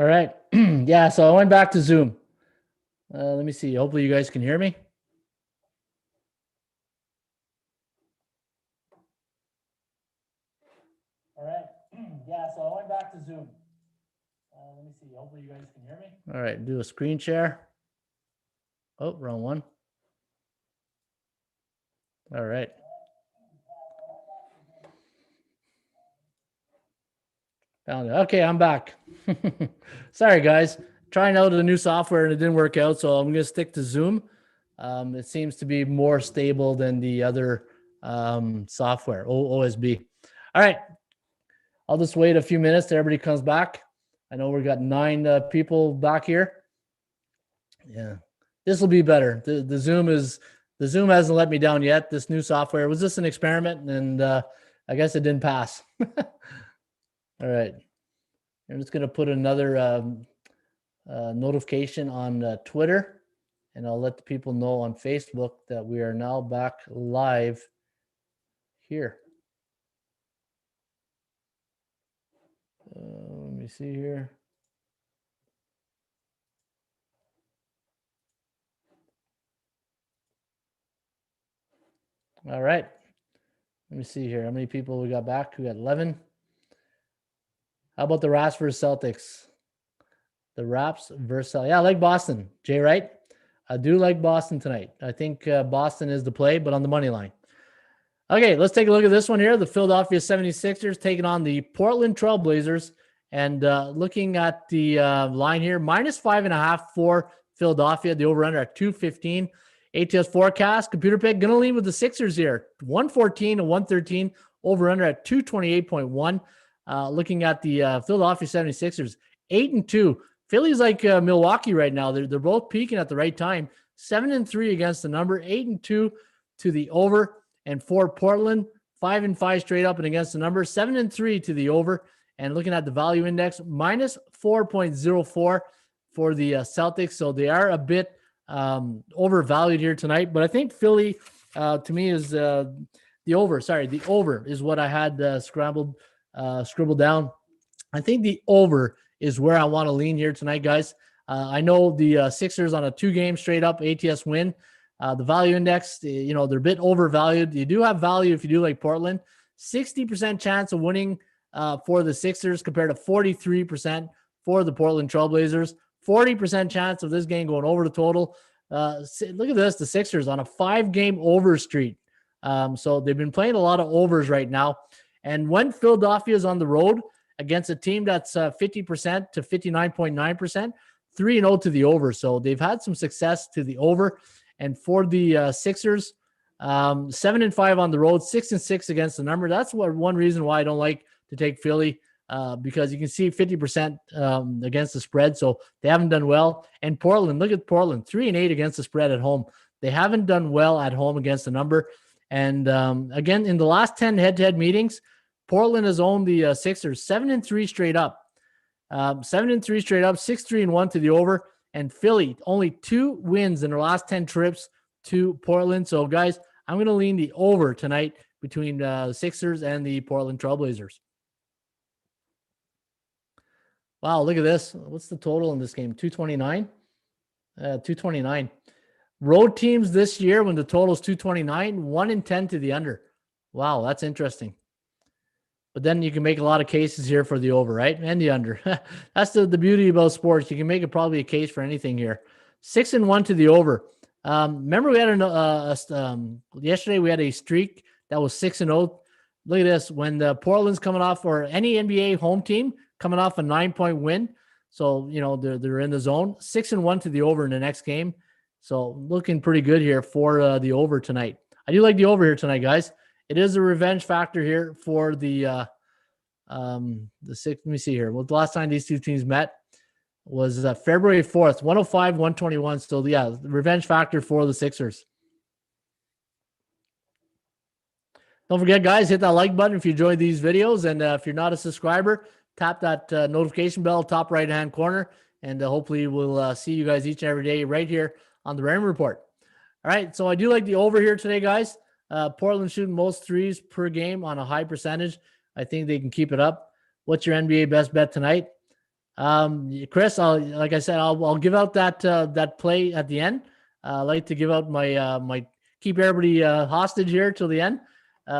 All right. Yeah, so I went back to Zoom. Let me see. Hopefully you guys can hear me. All right. Yeah, so I went back to Zoom. Let me see. Hopefully you guys can hear me. All right, do a screen share. Oh, wrong one. All right. Found it. Okay, I'm back. Sorry, guys. Trying out the new software and it didn't work out, so I'm going to stick to Zoom. It seems to be more stable than the other software, OSB. All right. I'll just wait a few minutes till everybody comes back. I know we've got 9 people back here. Yeah, this will be better. The Zoom hasn't let me down yet. This new software was just an experiment, and I guess it didn't pass. All right, I'm just going to put another notification on Twitter, and I'll let the people know on Facebook that we are now back live here. Let me see here. All right. Let me see here. How many people we got back? We got 11. How about the Raps versus Celtics? The Raps versus Celtics. Yeah, I like Boston. Jay Wright. I do like Boston tonight. I think Boston is the play, but on the money line. Okay, let's take a look at this one here. The Philadelphia 76ers taking on the Portland Trail Blazers. And looking at the line here, -5.5 for Philadelphia. The over-under at 215. ATS forecast, computer pick, going to lean with the Sixers here. 114 and 113, over-under at 228.1. Looking at the Philadelphia 76ers, 8-2. Philly's like Milwaukee right now. They're both peaking at the right time. 7-3 against the number, 8-2 to the over. And for Portland, 5-5 straight up and against the number, 7-3 to the over. And looking at the value index, -4.04 for the Celtics. So they are a bit overvalued here tonight. But I think Philly, to me, is the over. Sorry, the over is what I had scribbled down. I think the over is where I want to lean here tonight, guys. I know the Sixers on a 2-game straight up ATS win. The value index, they're a bit overvalued. You do have value if you do like Portland. 60% chance of winning for the Sixers compared to 43% for the Portland Trailblazers. 40% chance of this game going over the total. Look at this. The Sixers on a 5-game over streak. So they've been playing a lot of overs right now. And when Philadelphia is on the road against a team that's 50% to 59.9%, 3-0 to the over. So they've had some success to the over. And for the Sixers, 7-5 on the road, 6-6 against the number. That's one reason why I don't like to take Philly, because you can see 50% against the spread. So they haven't done well. And Portland, look at Portland, 3-8 against the spread at home. They haven't done well at home against the number. And again, in the last 10 head-to-head meetings, Portland has owned the Sixers 7-3 straight up. 7-3 straight up, 6-3-1 to the over. And Philly, only 2 wins in their last 10 trips to Portland. So, guys, I'm going to lean the over tonight between the Sixers and the Portland Trailblazers. Wow, look at this. What's the total in this game? 229? 229. Road teams this year, when the total is 229, 1-10 to the under. Wow, that's interesting. But then you can make a lot of cases here for the over, right? And the under. That's the beauty about sports. You can make probably a case for anything here. 6-1 to the over. Remember we had yesterday we had a streak that was 6-0. Look at this. When the Portland's coming off, or any NBA home team coming off a 9-point win, so they're in the zone. 6-1 to the over in the next game. So looking pretty good here for the over tonight. I do like the over here tonight, guys. It is a revenge factor here for the six. Let me see here. Well, the last time these two teams met was February 4th, 105-121. So yeah, the revenge factor for the Sixers. Don't forget, guys, hit that like button if you enjoyed these videos. And if you're not a subscriber, tap that notification bell, top right-hand corner. And hopefully we'll see you guys each and every day right here on the Raymond Report. All right, so I do like the over here today, guys. Portland shooting most threes per game on a high percentage. I think they can keep it up. What's your NBA best bet tonight? Chris, like I said, I'll give out that play at the end. I like to give out my keep everybody hostage here till the end.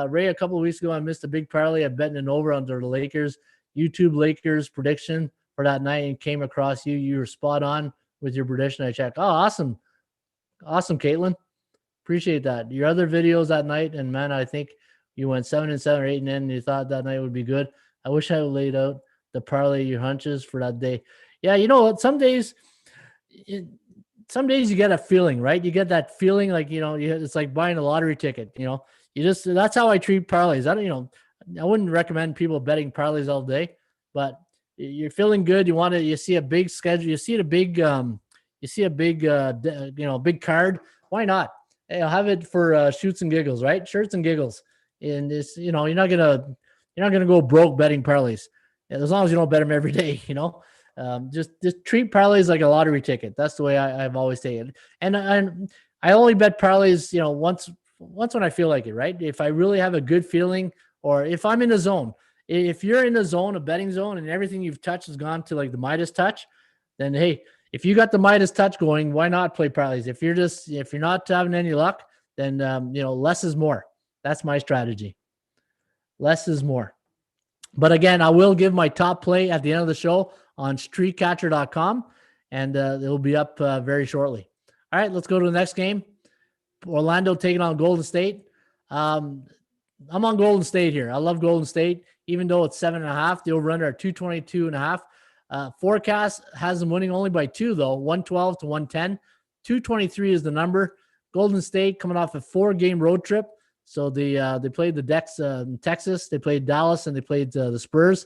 Ray, a couple of weeks ago, I missed a big parlay. I betting an over under the Lakers. YouTube Lakers prediction for that night and came across you. You were spot on with your prediction. I checked. Oh, awesome. Awesome, Caitlin. Appreciate that. Your other videos that night, and man, I think you went 7-7 or 8-9, and you thought that night would be good. I wish I would laid out the parlay your hunches for that day. Yeah, you know what? Some days you get a feeling, right? You get that feeling like, it's like buying a lottery ticket, that's how I treat parlays. I wouldn't recommend people betting parlays all day, but you're feeling good. You see a big schedule, you see a big big card. Why not? Hey, I'll have it for shoots and giggles, right? Shirts and giggles. And it's, you're not gonna go broke betting parlays, as long as you don't bet them every day. Just treat parlays like a lottery ticket. That's the way I've always taken it. And I only bet parlays, once when I feel like it, right? If I really have a good feeling, or if I'm in a zone. If you're in a zone, a betting zone, and everything you've touched has gone to like the Midas touch, then hey, if you got the Midas touch going, why not play parlays? If you're not having any luck, then less is more. That's my strategy. Less is more. But again, I will give my top play at the end of the show on streakcatcher.com, and it'll be up very shortly. All right, let's go to the next game. Orlando taking on Golden State. I'm on Golden State here. I love Golden State, even though it's 7.5. The over-under at 222.5. Forecast has them winning only by 2, though, 112 to 110. 223 is the number. Golden State coming off a 4-game road trip. So they played the Dex in Texas. They played Dallas, and they played the Spurs.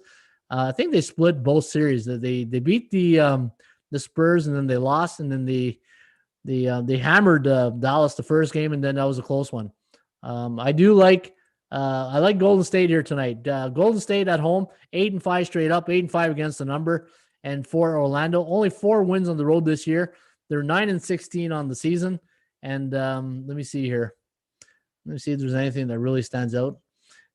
I think they split both series. They beat the Spurs, and then they lost, and then they hammered Dallas the first game, and then that was a close one. I like Golden State here tonight. Golden State at home, 8-5 straight up, 8-5 against the number, and for Orlando, only 4 wins on the road this year. They're 9-16 on the season. And let me see here. Let me see if there's anything that really stands out.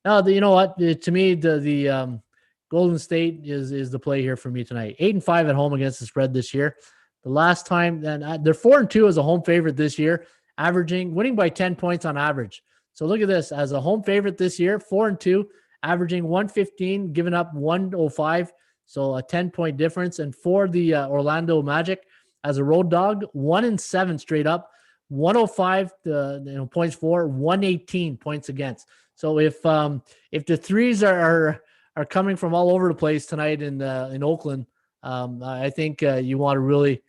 No, you know what? To me, the Golden State is the play here for me tonight. 8-5 at home against the spread this year. The last time, and they're 4-2 as a home favorite this year, winning by 10 points on average. So look at this. As a home favorite this year, 4-2, averaging 115, giving up 105. So a 10-point difference. And for the Orlando Magic, as a road dog, 1-7 straight up, 105 points for, 118 points against. So if the threes are coming from all over the place tonight in Oakland, I think you want to really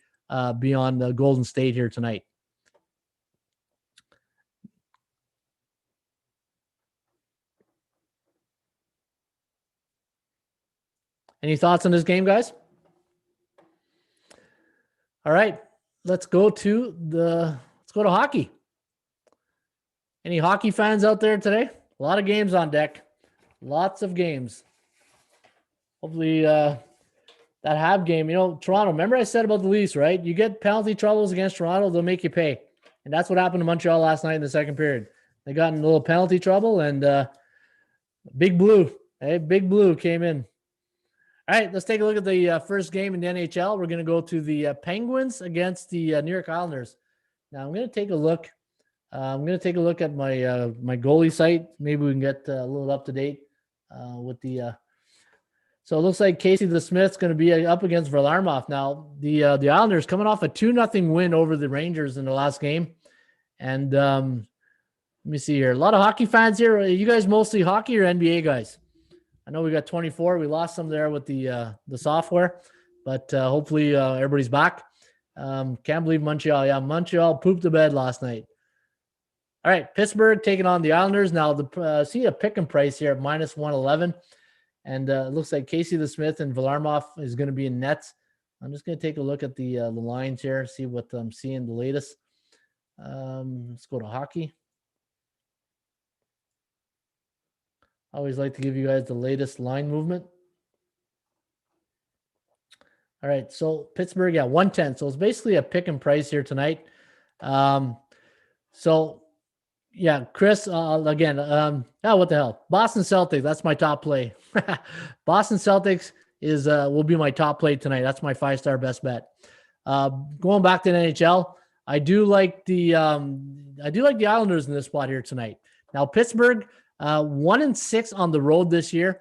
be on the Golden State here tonight. Any thoughts on this game, guys? All right, let's go to hockey. Any hockey fans out there today? A lot of games on deck. Lots of games. Hopefully that Hab game, Toronto, remember I said about the Leafs, right? You get penalty troubles against Toronto, they'll make you pay. And that's what happened to Montreal last night in the second period. They got in a little penalty trouble, and Big Blue came in. All right, let's take a look at the first game in the NHL. We're going to go to the Penguins against the New York Islanders. Now, I'm going to take a look. At my goalie site. Maybe we can get a little up to date with the. So it looks like Casey the Smith's going to be up against Varlamov. Now, the Islanders coming off a 2-0 win over the Rangers in the last game, and let me see here. A lot of hockey fans here. Are you guys mostly hockey or NBA guys? I know we got 24. We lost some there with the software, but hopefully everybody's back. Can't believe Montreal. Yeah, Montreal pooped the bed last night. All right, Pittsburgh taking on the Islanders. Now, see a pick and price here at -111. And it looks like Casey the Smith and Varlamov is going to be in nets. I'm just going to take a look at the lines here, see what I'm seeing the latest. Let's go to hockey. I always like to give you guys the latest line movement. All right, so Pittsburgh, 110. So it's basically a pick and price here tonight. Chris, again, what the hell? Boston Celtics, that's my top play. Boston Celtics, is will be my top play tonight. That's my 5-star best bet. Going back to the NHL, I do like the Islanders in this spot here tonight. Now Pittsburgh, 1-6 on the road this year,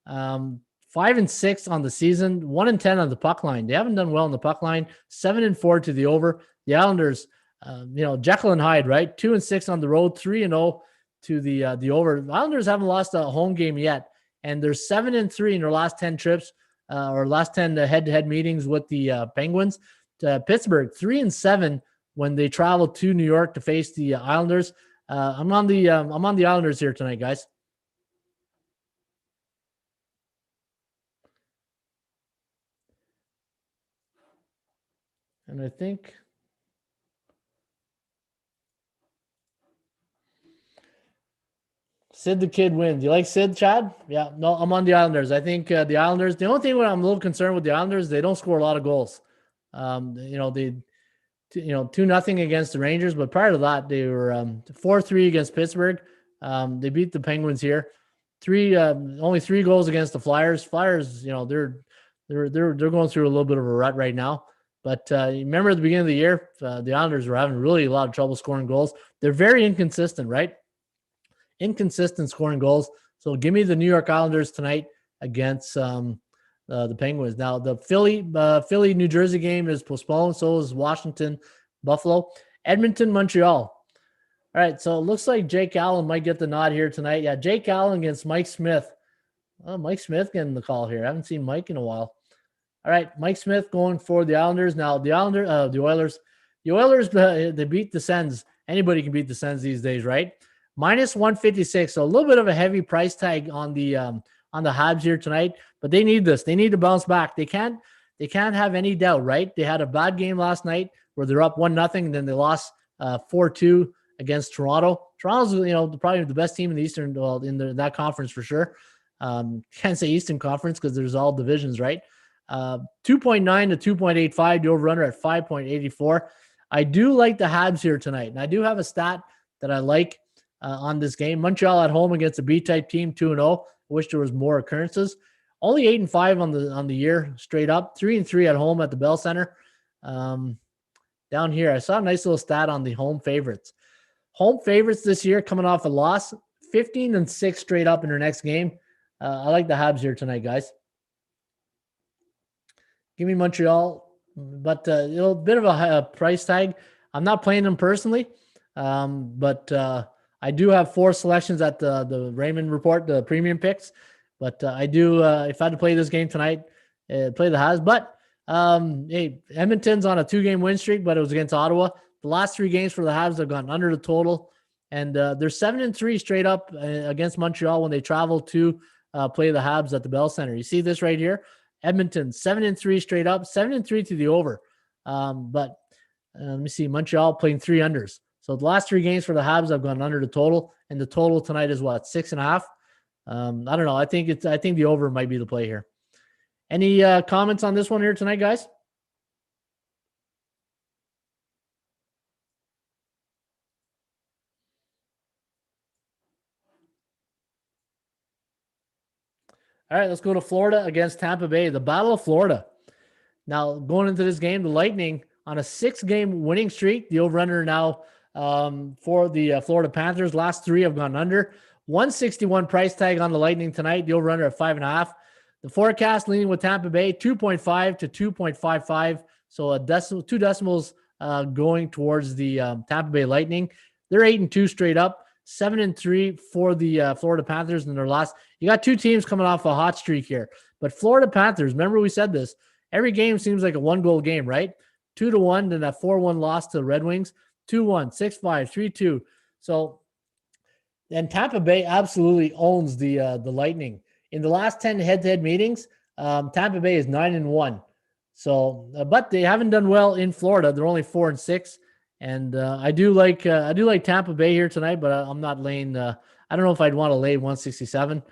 5-6 on the season, 1-10 on the puck line. They haven't done well on the puck line. 7-4 to the over. The Islanders, Jekyll and Hyde, right? 2-6 on the road, 3-0 to the over. The Islanders haven't lost a home game yet, and they're 7-3 in their last 10 trips or last 10 head-to-head meetings with the Penguins. Pittsburgh 3-7 when they travel to New York to face the Islanders. I'm on the Islanders here tonight, guys. And I think Sid the Kid wins. You like Sid, Chad? Yeah, no, I'm on the Islanders. I think the Islanders, the only thing where I'm a little concerned with the Islanders, they don't score a lot of goals. They 2-0 against the Rangers, but prior to that, they were 4-3 against Pittsburgh. They beat the Penguins here. Only 3 goals against the Flyers. Flyers, they're going through a little bit of a rut right now. But remember at the beginning of the year, the Islanders were having really a lot of trouble scoring goals. They're very inconsistent, right? Inconsistent scoring goals. So give me the New York Islanders tonight against the Penguins. Now, the Philly-New Jersey game is postponed. So is Washington, Buffalo. Edmonton, Montreal. All right, so it looks like Jake Allen might get the nod here tonight. Yeah, Jake Allen against Mike Smith. Oh, Mike Smith getting the call here. I haven't seen Mike in a while. All right, Mike Smith going for the Islanders. Now, the Oilers. The Oilers, they beat the Sens. Anybody can beat the Sens these days, right? -156. So a little bit of a heavy price tag on the Habs here tonight, but they need this. They need to bounce back. They can't have any doubt, right? They had a bad game last night where they're up 1-0, and then they lost 4-2 against Toronto. Toronto's probably the best team in the Eastern, that conference for sure. Can't say Eastern Conference because there's all divisions, right? 2.9 to 2.85. The over-under at 5.84. I do like the Habs here tonight, and I do have a stat that I like on this game. Montreal at home against a B-type team, 2-0. I wish there was more occurrences. Only 8-5 on the year straight up. 3-3 at home at the Bell Center. Down here, I saw a nice little stat on the home favorites. Home favorites this year coming off a loss, 15-6 straight up in their next game. I like the Habs here tonight, guys. Give me Montreal, but a bit of a price tag. I'm not playing them personally, but I do have 4 selections at the Raymond Report, the premium picks. But I do, if I had to play this game tonight, play the Habs. But hey, Edmonton's on a 2-game win streak, but it was against Ottawa. The last 3 games for the Habs have gone under the total, and they're 7-3 straight up against Montreal when they travel to play the Habs at the Bell Center. You see this right here? Edmonton 7-3 straight up, 7-3 to the over. But let me see, Montreal playing 3 unders. So the last 3 games for the Habs have gone under the total, and the total tonight is what, 6.5? I don't know. I think the over might be the play here. Any comments on this one here tonight, guys? All right, let's go to Florida against Tampa Bay, the Battle of Florida. Now, going into this game, the Lightning on a 6-game winning streak. The over-under now for the Florida Panthers. Last 3 have gone under. 161 price tag on the Lightning tonight. The over-under at 5.5. The forecast leaning with Tampa Bay, 2.5 to 2.55. So 2 decimals going towards the Tampa Bay Lightning. They're 8-2 straight up. 7-3 for the Florida Panthers in their last. You got 2 teams coming off a hot streak here. But Florida Panthers, remember we said this, every game seems like a 1-goal game, right? 2-1, then that 4-1 loss to the Red Wings, 2-1, 6-5, 3-2. So, and Tampa Bay absolutely owns the Lightning. In the last 10 head-to-head meetings, Tampa Bay is 9-1. So, but they haven't done well in Florida. They're only 4-6. And I do like Tampa Bay here tonight, but I'm not laying. I don't know if I'd want to lay 167.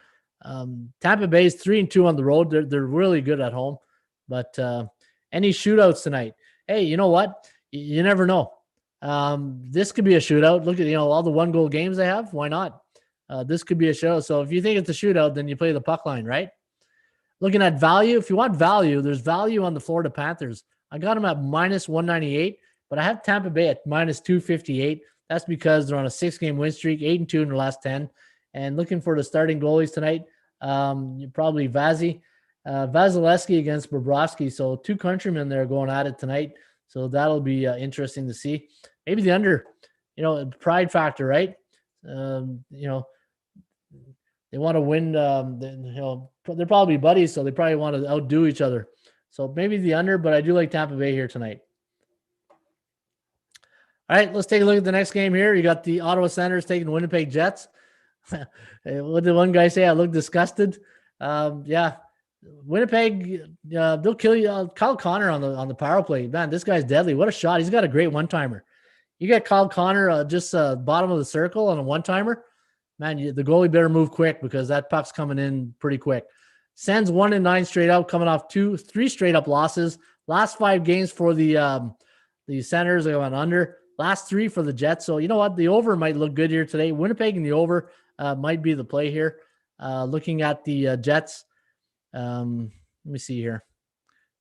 Tampa Bay is 3-2 on the road. They're really good at home, but any shootouts tonight? Hey, you know what? You never know. This could be a shootout. Look at all the 1-goal games they have. Why not? This could be a shootout. So if you think it's a shootout, then you play the puck line, right? Looking at value, if you want value, there's value on the Florida Panthers. I got them at minus 198, but I have Tampa Bay at minus 258. That's because they're on a 6-game win streak, 8-2 in their last 10. And looking for the starting goalies tonight, probably Vasilevsky against Bobrovsky. So 2 countrymen there going at it tonight. So that'll be interesting to see. Maybe the under, pride factor, right? They want to win. They're probably buddies, so they probably want to outdo each other. So maybe the under, but I do like Tampa Bay here tonight. All right, let's take a look at the next game here. You got the Ottawa Senators taking Winnipeg Jets. What did one guy say? I look disgusted. Yeah, Winnipeg, they'll kill you. Kyle Connor on the power play. Man, this guy's deadly. What a shot. He's got a great one-timer. You get Kyle Connor just bottom of the circle on a one-timer. Man, the goalie better move quick because that puck's coming in pretty quick. Sens 1-9 straight up, coming off 3 straight up losses. Last 5 games for the Senators, they went under. Last 3 for the Jets. So you know what? The over might look good here today. Winnipeg and the over might be the play here. Looking at the Jets, let me see here.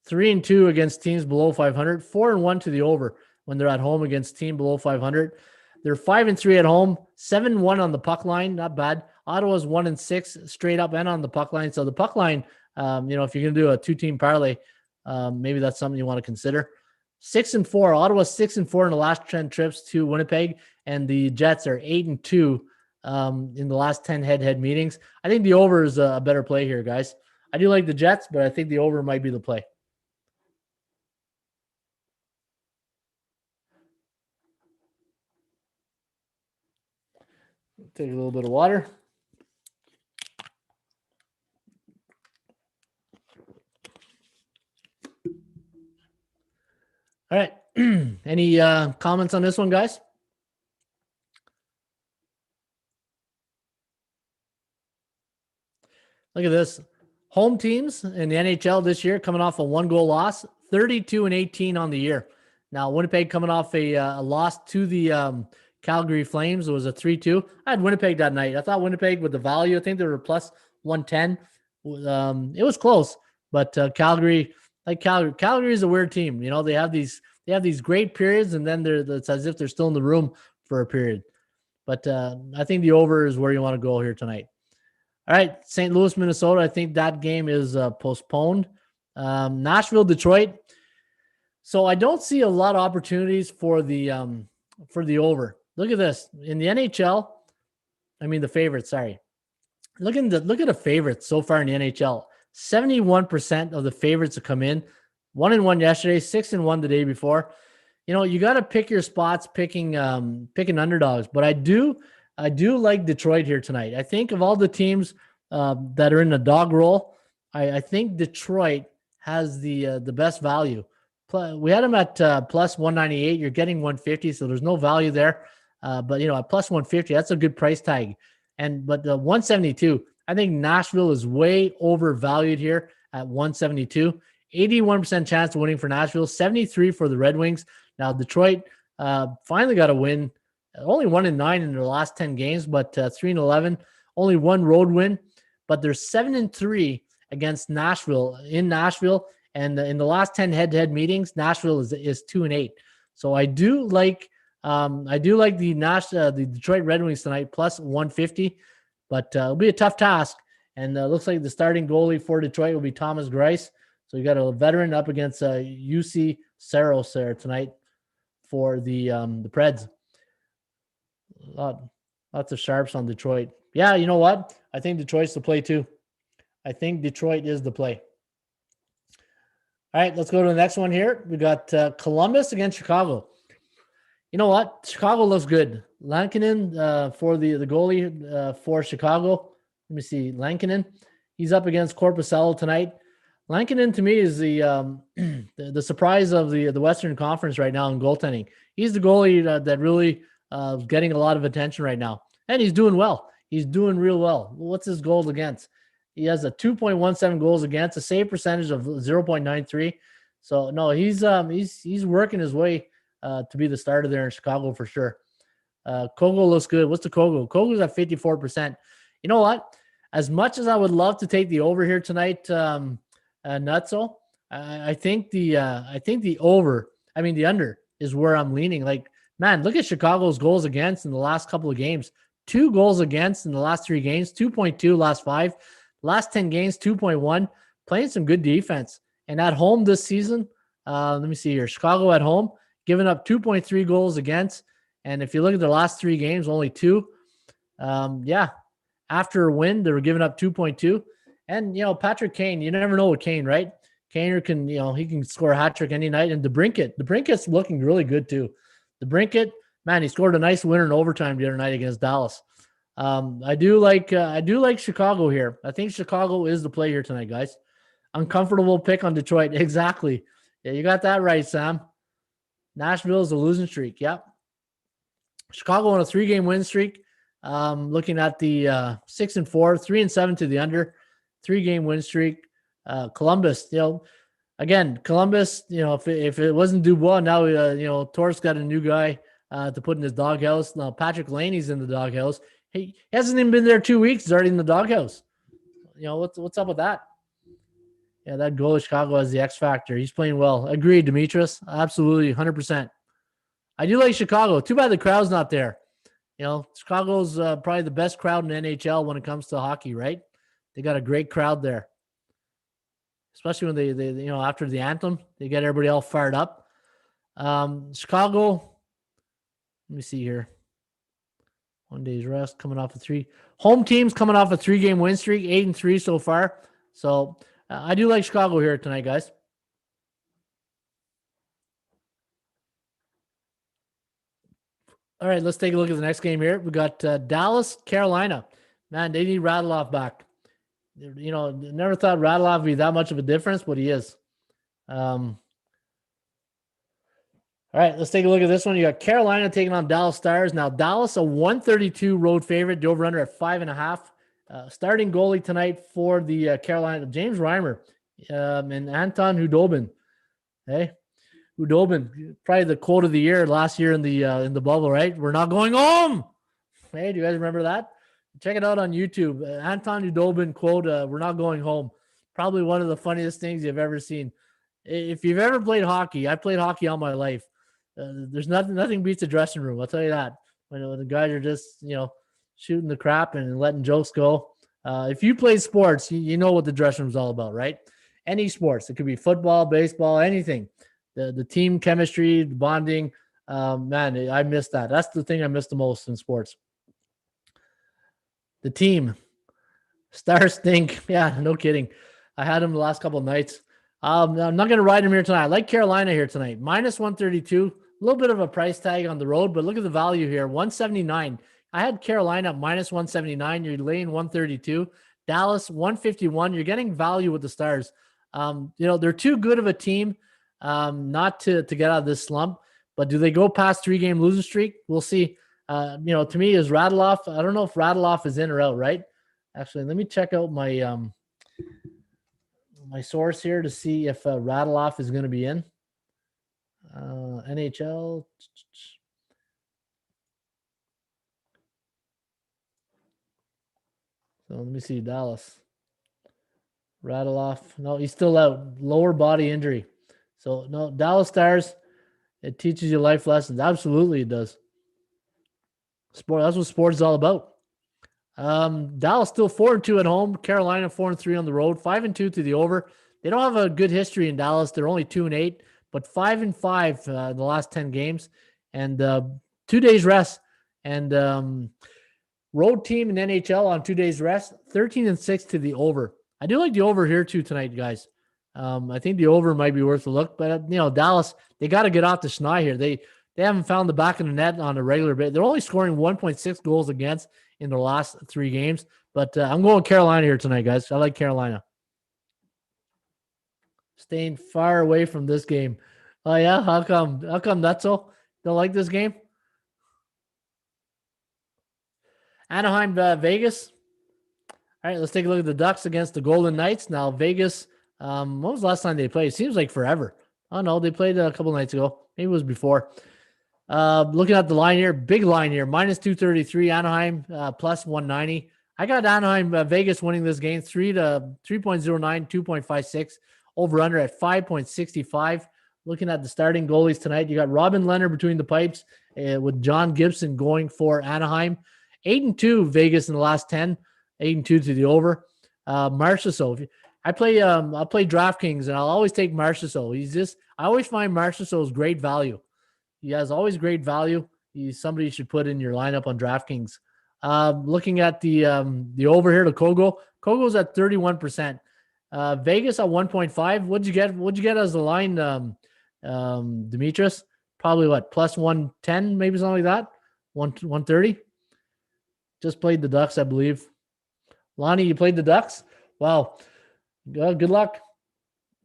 3-2 against teams below 500. 4-1 to the over when they're at home against team below 500. They're 5-3 at home, 7-1 on the puck line. Not bad. Ottawa's 1-6 straight up and on the puck line. So the puck line, if you're going to do a 2-team parlay, maybe that's something you want to consider. 6-4. Ottawa's 6-4 in the last 10 trips to Winnipeg, and the Jets are 8-2 in the last 10 head-to-head meetings. I think the over is a better play here, guys. I do like the Jets, but I think the over might be the play. Take a little bit of water. All right. Any comments on this one, guys? Look at this. Home teams in the NHL this year coming off a 1-goal loss, 32-18 on the year. Now, Winnipeg coming off a loss to the Calgary Flames. It was a 3-2. I had Winnipeg that night. I thought Winnipeg with the value, I think they were plus 110. It was close, but Calgary is a weird team. They have these great periods, and then it's as if they're still in the room for a period. But I think the over is where you want to go here tonight. All right, St. Louis, Minnesota. I think that game is postponed. Nashville, Detroit. So I don't see a lot of opportunities for the over. Look at this. In the NHL, the favorites, sorry. Look at the favorites so far in the NHL. 71% of the favorites have come in. 1-1 yesterday, 6-1 the day before. You got to pick your spots picking underdogs, but I do like Detroit here tonight. I think of all the teams that are in the dog roll, I think Detroit has the best value. We had them at plus 198. You're getting 150, so there's no value there. But at plus 150, that's a good price tag. But the 172, I think Nashville is way overvalued here at 172. 81% chance of winning for Nashville, 73 for the Red Wings. Now Detroit finally got a win. Only 1-9 in their last 10 games, but 3-11. Only 1 road win, but they're 7-3 against Nashville in Nashville. And in the last 10 head-to-head meetings, Nashville is 2-8. So I do like the Detroit Red Wings tonight plus 150, but it'll be a tough task. And looks like the starting goalie for Detroit will be Thomas Greiss. So you got a veteran up against UC Saros there tonight for the Preds. Lots of sharps on Detroit. Yeah, you know what? I think Detroit's the play too. I think Detroit is the play. All right, let's go to the next one here. We got Columbus against Chicago. You know what? Chicago looks good. Lankinen for the goalie for Chicago. Let me see. Lankinen. He's up against Korpisalo tonight. Lankinen to me is the surprise of the Western Conference right now in goaltending. He's the goalie that really getting a lot of attention right now. And he's doing well. He's doing real well. What's his goals against? He has a 2.17 goals against, a save percentage of 0.93. So no, he's working his way to be the starter there in Chicago for sure. Kogo looks good. What's the Kogo? Kogo's at 54%. You know what? as much as I would love to take the over here tonight, Nutso, I think the under is where I'm leaning. Like, man, look at Chicago's goals against in the last couple of games. 2 goals against in the last 3 games, 2.2 last 5. Last 10 games, 2.1. Playing some good defense. And at home this season, let me see here. Chicago at home, giving up 2.3 goals against. And if you look at their last 3 games, only 2. After a win, they were giving up 2.2. And, Patrick Kane, you never know with Kane, right? Kaner can, he can score a hat trick any night. And DeBrinket's looking really good too. DeBrinket, man, he scored a nice winner in overtime the other night against Dallas. I do like Chicago here. I think Chicago is the play here tonight, guys. Uncomfortable pick on Detroit. Exactly. Yeah, you got that right, Sam. Nashville is a losing streak. Yep. Chicago on a 3-game win streak. Looking at the 6-4, 3-7 to the under, 3-game win streak. Columbus, Columbus, if it wasn't Dubois, now, Torres got a new guy to put in his doghouse. Now, Patrick Laney's in the doghouse. He hasn't even been there 2 weeks. He's already in the doghouse. What's up with that? Yeah, that goal of Chicago has the X factor. He's playing well. Agreed, Demetrius. Absolutely, 100%. I do like Chicago. Too bad the crowd's not there. Chicago's probably the best crowd in NHL when it comes to hockey, right? They got a great crowd there. Especially when they after the anthem, they get everybody all fired up. Chicago, let me see here. 1 day's rest, coming off a 3. Home team's coming off a 3-game win streak, 8-3 so far. So I do like Chicago here tonight, guys. All right, let's take a look at the next game here. We got Dallas, Carolina. Man, they need Radulov back. Never thought Radulov would be that much of a difference, but he is. All right, let's take a look at this one. You got Carolina taking on Dallas Stars. Now, Dallas, a 132 road favorite. The over-under at 5.5. Starting goalie tonight for the Carolina, James Reimer and Anton Hudobin. Hey, Hudobin, probably the quote of the year last year in the bubble, right? We're not going home. Hey, do you guys remember that? Check it out on YouTube. Anton Hudobin quote, we're not going home. Probably one of the funniest things you've ever seen. If you've ever played hockey, I played hockey all my life. There's nothing beats a dressing room. I'll tell you that. When the guys are just, shooting the crap and letting jokes go. If you play sports, you know what the dressing room's all about, right? Any sports. It could be football, baseball, anything. The team chemistry, the bonding. Man, I miss that. That's the thing I miss the most in sports. The team. Stars stink. Yeah, no kidding. I had them the last couple of nights. I'm not going to ride them here tonight. I like Carolina here tonight. Minus 132. A little bit of a price tag on the road, but look at the value here. 179. I had Carolina minus 179. You're laying 132. Dallas 151. You're getting value with the Stars. They're too good of a team not to get out of this slump. But do they go past 3-game losing streak? We'll see. To me, is Radulov. I don't know if Radulov is in or out, right? Actually, let me check out my my source here to see if Radulov is going to be in. NHL. So let me see Dallas. Radulov. No, he's still out. Lower body injury. So no, Dallas Stars. It teaches you life lessons. Absolutely, it does. Sport. That's what sports is all about. Dallas still 4-2 at home. Carolina 4-3 on the road. 5-2 to the over. They don't have a good history in Dallas. They're only 2-8, but 5-5 in the last 10 games, and 2 days rest. And road team in NHL on 2 days rest. 13-6 to the over. I do like the over here too tonight, guys. I think the over might be worth a look, but Dallas, they got to get off the schneid here. They haven't found the back of the net on a regular basis. They're only scoring 1.6 goals against in their last 3 games. But I'm going Carolina here tonight, guys. I like Carolina. Staying far away from this game. Oh, yeah? How come? How come that's so? Don't like this game? Anaheim, Vegas. All right, let's take a look at the Ducks against the Golden Knights. Now, Vegas, when was the last time they played? It seems like forever. Oh, no, they played a couple nights ago. Maybe it was before. Looking at the line here, big line here, minus 233. Anaheim, plus 190. I got Anaheim, Vegas winning this game 3.09, 2.56, over under at 5.65. Looking at the starting goalies tonight, you got Robin Leonard between the pipes with John Gibson going for Anaheim. 8-2 Vegas in the last 10, 8-2 to the over. Marchessault. I'll play DraftKings, and I'll always take Marchessault. I always find Marchessault's great value. He has always great value. He's somebody you should put in your lineup on DraftKings. Looking at the over here to Kogo. Kogo's at 31%. Vegas at 1.5. What'd you get as the line, Demetrius? Probably what, plus 110, maybe something like that? 130? Just played the Ducks, I believe. Lonnie, you played the Ducks? Wow. Good luck.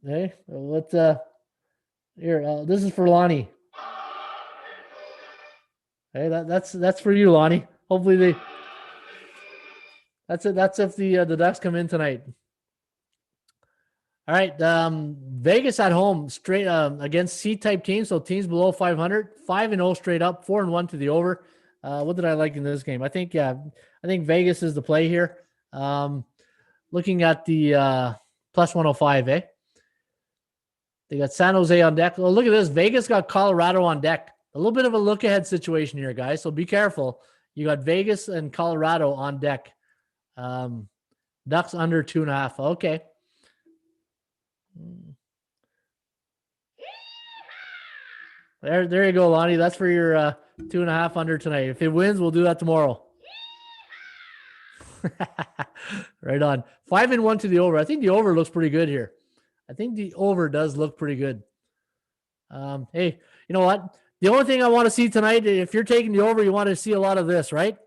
Hey, let's here. This is for Lonnie. Hey, that's for you, Lonnie. Hopefully that's it. That's if the Ducks come in tonight. All right. Vegas at home straight against C-type teams, so teams below 500, 5-0 straight up, 4-1 to the over. What did I like in this game? I think Vegas is the play here. Looking at the plus 105, eh? They got San Jose on deck. Oh, look at this. Vegas got Colorado on deck. A little bit of a look-ahead situation here, guys, so be careful. You got Vegas and Colorado on deck. Ducks under 2.5. Okay. There you go, Lonnie. That's for your 2.5 under tonight. If it wins, we'll do that tomorrow. Right on. 5-1 to the over. I think the over looks pretty good here. I think the over does look pretty good. Hey, you know what? The only thing I want to see tonight, if you're taking the over, you want to see a lot of this, right?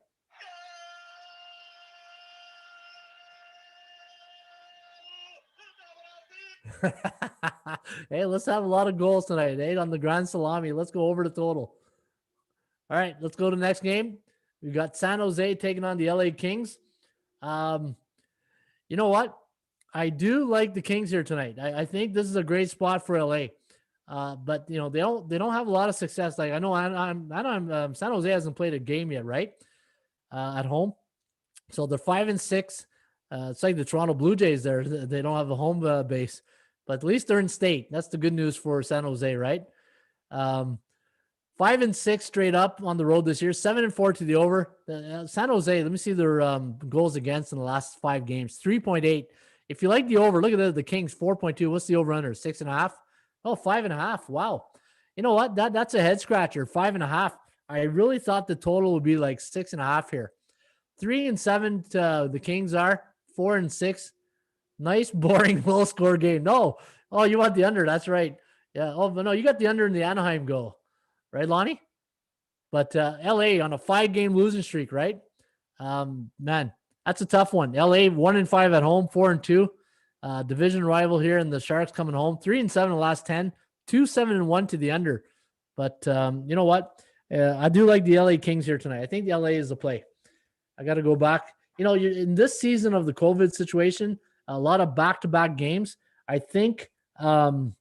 Hey, let's have a lot of goals tonight. Hey, on the Grand Salami. Let's go over the total. All right, let's go to the next game. We've got San Jose taking on the LA Kings. You know what? I do like the Kings here tonight. I think this is a great spot for LA. But you know, they don't have a lot of success. Like I know San Jose hasn't played a game yet, right? At home. So they're 5-6. It's like the Toronto Blue Jays there. They don't have a home base, but at least they're in state. That's the good news for San Jose, right? 5-6 straight up on the road this year, 7-4 to the over. San Jose, let me see their goals against in the last 5 games, 3.8. If you like the over, look at the Kings, 4.2. What's the over under? 6.5? Oh, 5.5. Wow. You know what? That's a head scratcher. 5.5. I really thought the total would be like 6.5 here. 3-7 the Kings are 4-6. Nice, boring, low score game. No. Oh, you want the under. That's right. Yeah. Oh, but no, you got the under in the Anaheim goal. Right, Lonnie? But LA on a 5-game losing streak, right? Man, that's a tough one. LA 1-5 at home, 4-2. Division rival here, and the Sharks coming home 3-7 in the last 10, 2-7-1 to the under. But you know what? I do like the LA Kings here tonight. I think the LA is the play. I got to go back. You know, in this season of the COVID situation, a lot of back-to-back games. I think, you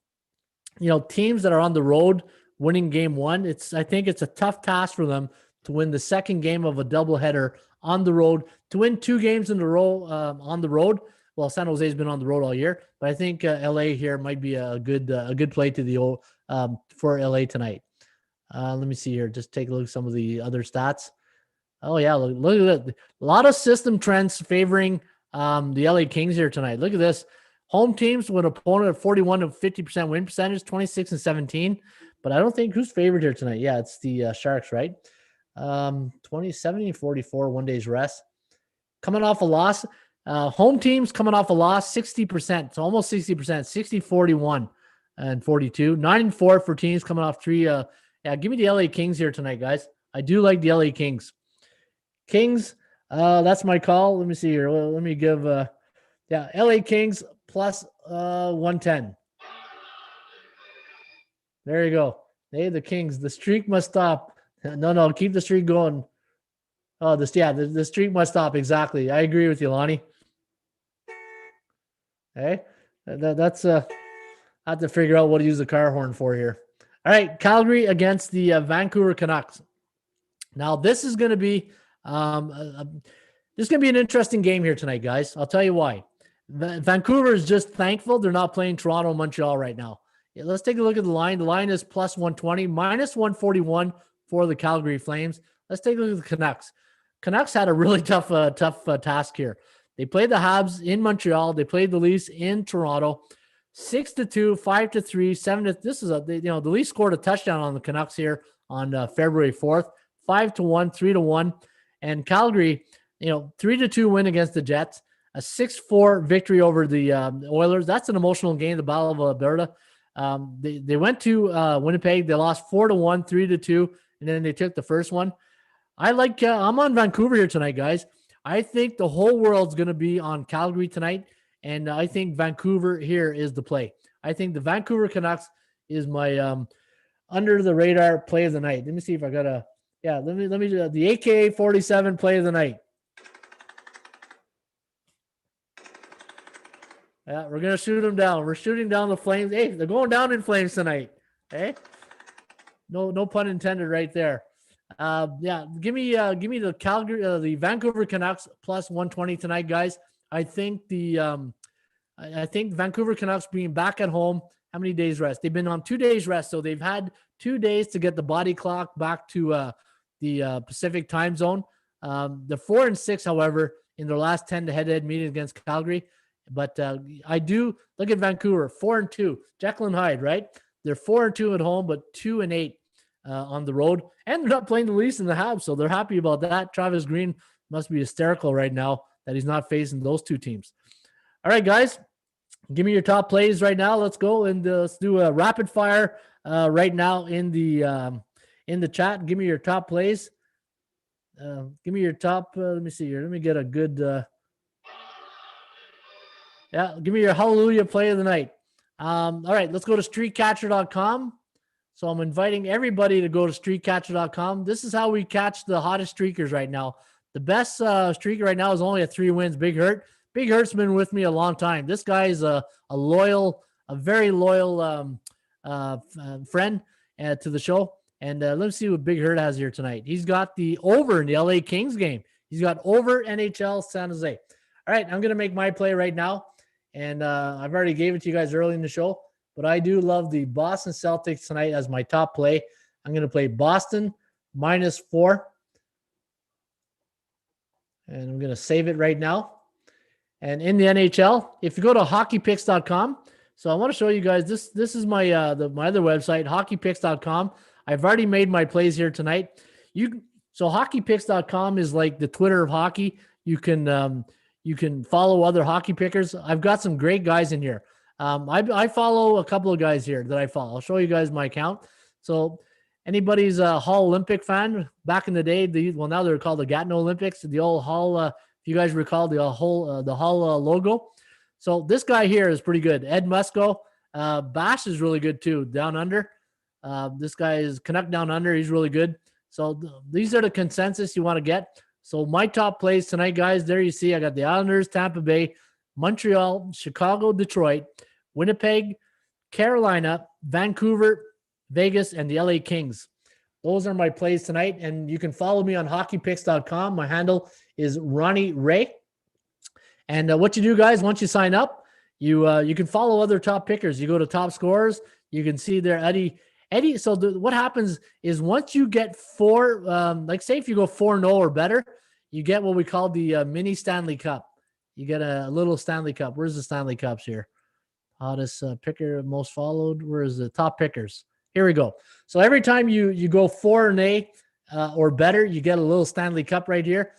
know, teams that are on the road winning game 1, I think it's a tough task for them to win the second game of a doubleheader on the road, to win 2 games in a row on the road. Well, San Jose's been on the road all year, but I think LA here might be a good play to the for LA tonight. Let me see here. Just take a look at some of the other stats. Oh yeah, look at that. A lot of system trends favoring the LA Kings here tonight. Look at this. Home teams with opponent at 41 to 50% win percentage, 26-17. But I don't think who's favored here tonight. Yeah, it's the Sharks, right? 20-70-44, 1 day's rest. Coming off a loss. Home teams coming off a loss, 60%. So almost 60%, 60-41 and 42. 9-4 for teams coming off 3. Yeah, give me the LA Kings here tonight, guys. I do like the LA Kings. Kings, that's my call. Let me see here. Let me give LA Kings plus 110. There you go. Hey, the Kings. The streak must stop. No, keep the streak going. Oh, the streak must stop. Exactly. I agree with you, Lonnie. Hey, that's I have to figure out what to use the car horn for here. All right, Calgary against the Vancouver Canucks. Now, this is going to be This is going to be an interesting game here tonight, guys. I'll tell you why. Vancouver is just thankful they're not playing Toronto and Montreal right now. Yeah, let's take a look at the line. The line is plus 120, minus 141 for the Calgary Flames. Let's take a look at the Canucks. Canucks had a really tough task here. They played the Habs in Montreal. They played the Leafs in Toronto. 6-2, 5-3, 7. This is the Leafs scored a touchdown on the Canucks here on February 4th. 5-1, 3-1, and Calgary, 3-2 win against the Jets. A 6-4 victory over the Oilers. That's an emotional game, the Battle of Alberta. They went to Winnipeg. They lost 4-1, 3-2, and then they took the first one. I'm on Vancouver here tonight, guys. I think the whole world's going to be on Calgary tonight, and I think Vancouver here is the play. I think the Vancouver Canucks is my under the radar play of the night. Let me see if I got let me do the AK-47 play of the night. Yeah, we're gonna shoot them down. We're shooting down the Flames. Hey, they're going down in flames tonight. Hey, no pun intended, right there. Give me the Calgary, the Vancouver Canucks plus 120 tonight, guys. I think I think Vancouver Canucks being back at home. How many days rest? They've been on 2 days rest, so they've had 2 days to get the body clock back to the Pacific time zone. The 4-6, however, in their last 10 head-to-head meeting against Calgary. But I do look at Vancouver, 4-2. Jekyll and Hyde, right? They're 4-2 at home, but 2-8 on the road. And they're not playing the Leafs in the Habs, so they're happy about that. Travis Green must be hysterical right now that he's not facing those two teams. All right, guys, give me your top plays right now. Let's go and let's do a rapid fire right now in the chat. Give me your top plays. Give me your top. Let me see here. Let me get a good. Give me your hallelujah play of the night. All right, let's go to streakcatcher.com. So I'm inviting everybody to go to streakcatcher.com. This is how we catch the hottest streakers right now. The best streaker right now is only at 3 wins. Big Hurt. Big Hurt's been with me a long time. This guy is a very loyal friend to the show. And let's see what Big Hurt has here tonight. He's got the over in the LA Kings game. He's got over NHL San Jose. All right, I'm going to make my play right now. And I've already gave it to you guys early in the show. But I do love the Boston Celtics tonight as my top play. I'm going to play Boston -4. And I'm going to save it right now. And in the NHL, if you go to hockeypicks.com, so I want to show you guys this. This is my my other website, hockeypicks.com. I've already made my plays here tonight. So hockeypicks.com is like the Twitter of hockey. You can follow other hockey pickers. I've got some great guys in here. I follow a couple of guys here that I follow. I'll show you guys my account. So anybody's a Hall Olympic fan back in the day, now they're called the Gatineau Olympics, the old Hall, if you guys recall the Hall logo. So this guy here is pretty good. Ed Musco. Bash is really good too, down under. This guy is Canuck down under. He's really good. So these are the consensus you want to get. So my top plays tonight, guys, there you see I got the Islanders, Tampa Bay, Montreal, Chicago, Detroit, Winnipeg, Carolina, Vancouver, Vegas, and the LA Kings. Those are my plays tonight, and you can follow me on hockeypicks.com. My handle is Ronnie Ray. And what you do, guys, once you sign up, you can follow other top pickers. You go to top scorers. You can see there Eddie. So what happens is once you get 4, like say if you go 4-0 or better, you get what we call the mini Stanley Cup. You get a little Stanley Cup. Where's the Stanley Cups here? Hottest picker, most followed. Where's the top pickers? Here we go. So every time you go 4-A or better, you get a little Stanley Cup right here.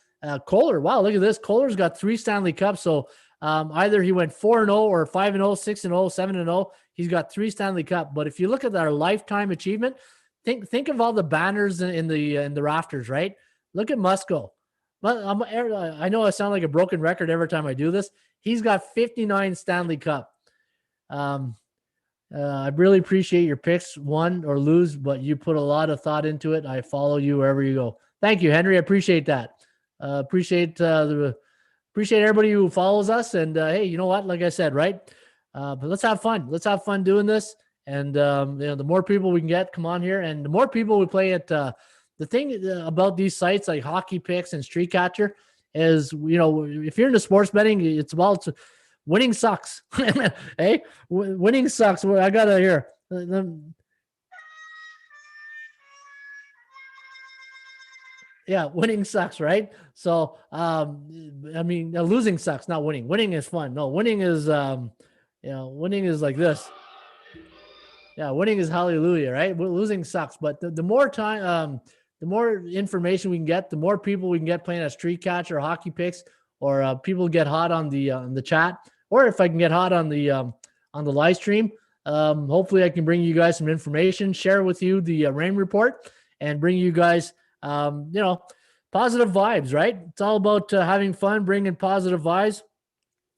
Kohler, wow, look at this. Kohler's got 3 Stanley Cups. So either he went 4-0 or 5-0, 6-0, 7-0. He's got 3 Stanley Cup. But if you look at our lifetime achievement, think of all the banners in the rafters, right? Look at Musco. I know I sound like a broken record every time I do this. He's got 59 Stanley Cup. I really appreciate your picks, won or lose, but you put a lot of thought into it. I follow you wherever you go. Thank you, Henry. I appreciate that. Appreciate everybody who follows us. And hey, you know what? Like I said, right? But let's have fun. Let's have fun doing this. And the more people we can get, come on here, and the more people we play at. The thing about these sites like Hockey Picks and Streakcatcher is, if you're into sports betting, it's about winning sucks. Hey, winning sucks. I got to hear. Yeah, winning sucks, right? So, losing sucks, not winning. Winning is fun. No, winning is, winning is like this. Yeah, winning is hallelujah, right? Losing sucks, but the more time, the more information we can get, the more people we can get playing at Streakcatcher or Hockey Picks, or people get hot on the chat, or if I can get hot on the live stream. Hopefully, I can bring you guys some information, share with you the Raymond Report, and bring you guys, positive vibes, right? It's all about having fun, bringing positive vibes,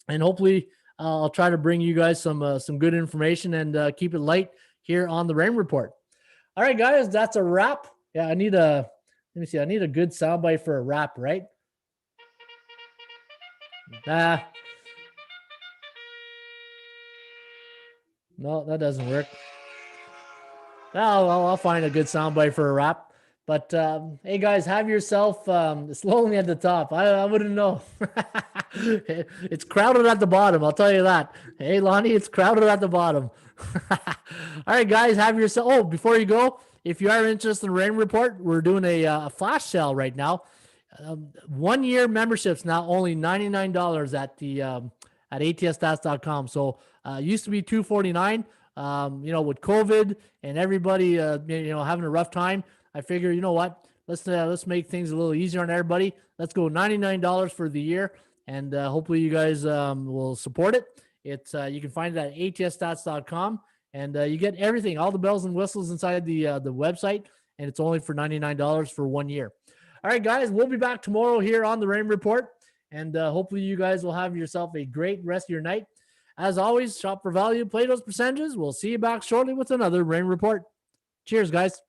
and hopefully I'll try to bring you guys some good information and keep it light here on the Raymond Report. All right, guys, that's a wrap. Yeah, I need a good soundbite for a wrap, right? No, that doesn't work. I'll find a good soundbite for a wrap. But hey, guys, have yourself. It's lonely at the top. I wouldn't know. It's crowded at the bottom. I'll tell you that. Hey, Lonnie, it's crowded at the bottom. All right, guys, have yourself. Oh, before you go, if you are interested in the Raymond Report, we're doing a flash sale right now. 1 year memberships now only $99 at the at ATSstats.com. So used to be $249. With COVID and everybody having a rough time, I figure, you know what? Let's make things a little easier on everybody. Let's go $99 for the year, and hopefully you guys will support it. It's you can find it at ATSstats.com, and you get everything, all the bells and whistles inside the website, and it's only for $99 for 1 year. All right, guys, we'll be back tomorrow here on the Raymond Report, and hopefully you guys will have yourself a great rest of your night. As always, shop for value, play those percentages. We'll see you back shortly with another Raymond Report. Cheers, guys.